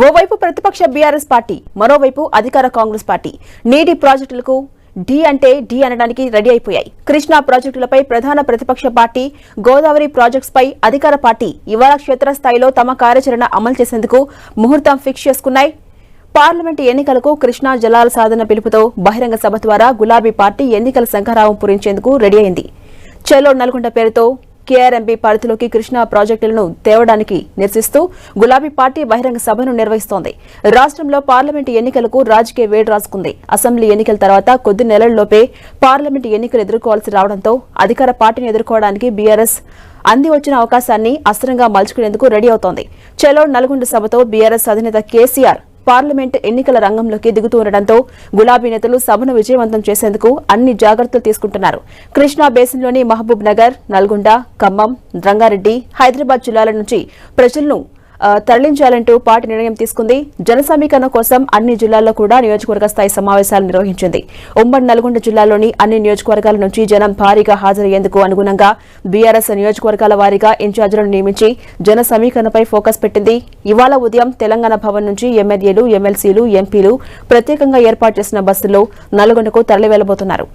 ఓవైపు ప్రతిపక్ష BRS party, మరోవైపు అధికార కాంగ్రెస్ పార్టీ నీటి ప్రాజెక్టులకు డి అంటే డి అనడానికి రెడీ అయిపోయాయి. కృష్ణా ప్రాజెక్టులపై ప్రధాన ప్రతిపక్ష పార్టీ, గోదావరి ప్రాజెక్ట్స్ పై అధికార పార్టీ ఇవాళ క్షేత్రస్థాయిలో తమ కార్యాచరణ అమలు చేసేందుకు ముహూర్తం ఫిక్స్ చేసుకున్నాయి. పార్లమెంటు ఎన్నికలకు కృష్ణా జలాల సాధన పిలుపుతో బహిరంగ సభ ద్వారా గులాబీ పార్టీ ఎన్నికల శంఖారావం పూరించేందుకు రెడీ అయింది. చలో నల్గొండ పేరుతో కేఆర్ఎంబీ పరిధిలోకి కృష్ణా ప్రాజెక్టులను తేవడానికి నిరసిస్తూ గులాబీ పార్టీ బహిరంగ సభను నిర్వహిస్తోంది. రాష్ట్రంలో పార్లమెంటు ఎన్నికలకు రాజకీయ వేడి రాజుకుంది. అసెంబ్లీ ఎన్నికల తర్వాత కొద్ది నెలల్లోపే పార్లమెంటు ఎన్నికలు ఎదుర్కోవాల్సి రావడంతో అధికార పార్టీని ఎదుర్కోవడానికి బీఆర్ఎస్ అంది వచ్చిన అవకాశాన్ని అస్త్రంగా మలుచుకునేందుకు రెడీ అవుతోంది. చలో నల్గొండ సభతో బీఆర్ఎస్ అధినేత కేసీఆర్ పార్లమెంట్ ఎన్నికల రంగంలోకి దిగుతుండటంతో గులాబీ నేతలు సభను విజయవంతం చేసేందుకు అన్ని జాగ్రత్తలు తీసుకుంటున్నారు. కృష్ణా బేసిన్లోని మహబూబ్ నగర్, నల్గొండ, ఖమ్మం, రంగారెడ్డి, హైదరాబాద్ జిల్లాల నుంచి ప్రజలను తరలించాలంటూ పార్టీ నిర్ణయం తీసుకుంది. జన సమీకరణ కోసం అన్ని జిల్లాల్లో కూడా నియోజకవర్గ స్థాయి సమావేశాలు నిర్వహించింది. ఉమ్మడి నల్గొండ జిల్లాలోని అన్ని నియోజకవర్గాల నుంచి జనం భారీగా హాజరయ్యేందుకు అనుగుణంగా బీఆర్ఎస్ నియోజకవర్గాల వారీగా ఇన్ఛార్జీలను నియమించి జన సమీకరణపై ఫోకస్ పెట్టింది. ఇవాళ ఉదయం తెలంగాణ భవన్ నుంచి ఎమ్మెల్యేలు, ఎమ్మెల్సీలు, ఎంపీలు ప్రత్యేకంగా ఏర్పాటు చేసిన బస్సుల్లో నల్గొండకు తరలి వెళ్లబోతున్నారు.